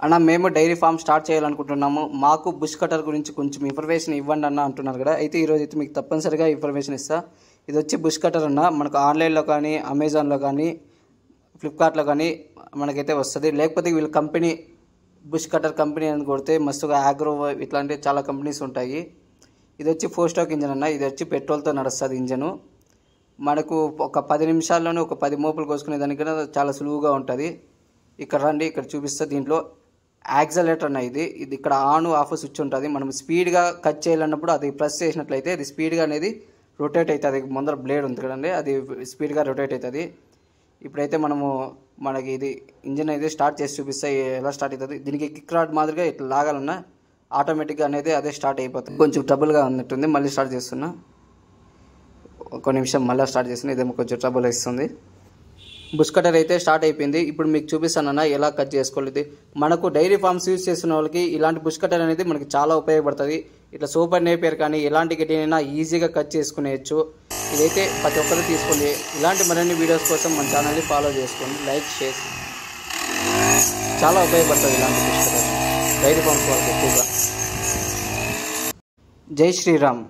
అన్న మేము dairy farm start చేయాలనుకుంటున్నాము, మాకు బుష్ కటర్ గురించి కొంచెం ఇన్ఫర్మేషన్ ఇవ్వండి అన్న అంటున్నారు కదా. అయితే ఈరోజు అయితే మీకు తప్పనిసరిగా ఇన్ఫర్మేషన్ ఇస్తా. ఇది వచ్చి బుష్ కటర్ అన్న, మనకు ఆన్లైన్లో కానీ అమెజాన్లో కానీ ఫ్లిప్కార్ట్లో కానీ మనకైతే వస్తుంది. లేకపోతే వీళ్ళ కంపెనీ బుష్ కటర్ కంపెనీ అని కొడితే మస్తుగా ఆగ్రో ఇట్లాంటి చాలా కంపెనీస్ ఉంటాయి. ఇది వచ్చి 4 స్ట్రోక్ ఇంజన్ అన్న. ఇది వచ్చి పెట్రోల్తో నడుస్తుంది ఇంజను. మనకు ఒక 10 నిమిషాల్లోనే ఒక 10 మోపులు కోసుకునే దానికన్నా చాలా సులువుగా ఉంటుంది. ఇక్కడ రండి, ఇక్కడ చూపిస్తే దీంట్లో యాక్సలేటర్ అన్న. ఇది ఇక్కడ ఆన్ ఆఫ్ స్విచ్ ఉంటుంది. మనం స్పీడ్గా కట్ చేయాలన్నప్పుడు అది ప్రెస్ చేసినట్లయితే అది స్పీడ్గా అనేది రొటేట్ అవుతుంది. ముందర బ్లేడ్ ఉంది కదండి, అది స్పీడ్గా రొటేట్ అవుతుంది. ఇప్పుడైతే మనకి ఇది ఇంజిన్ అయితే స్టార్ట్ చేసి చూపిస్తే ఎలా స్టార్ట్ అవుతుంది. దీనికి కిక్ రాడ్ మాదిరిగా ఇట్లా లాగాలన్నా ఆటోమేటిక్గా అనేది అదే స్టార్ట్ అయిపోతుంది. కొంచెం ట్రబుల్గా ఉన్నట్టుంది, మళ్ళీ స్టార్ట్ చేస్తున్నా. ఒక నిమిషం మళ్ళీ స్టార్ట్ చేస్తున్నా. ఇదేమో కొంచెం ట్రబుల్ ఇస్తుంది. బుష్ కటర్ అయితే స్టార్ట్ అయిపోయింది. ఇప్పుడు మీకు చూపిస్తానన్న ఎలా కట్ చేసుకోలేదు. మనకు డైరీ ఫార్మ్స్ యూజ్ చేస్తున్న వాళ్ళకి ఇలాంటి బుష్ కటర్ అనేది మనకి చాలా ఉపయోగపడుతుంది. ఇట్లా సూపర్ నేపియర్ కానీ ఎలాంటి గడ్డినైనా ఈజీగా కట్ చేసుకునేయచ్చు. ఇదైతే ప్రతి ఒక్కరు తీసుకోండి. ఇలాంటి మరిన్ని వీడియోస్ కోసం మన ఛానల్ని ఫాలో చేసుకోండి, లైక్ షేర్. చాలా ఉపయోగపడుతుంది ఇలాంటి బుష్ కటర్ డైరీ ఫార్మ్స్ వాళ్ళకి ఎక్కువగా. జై శ్రీరామ్.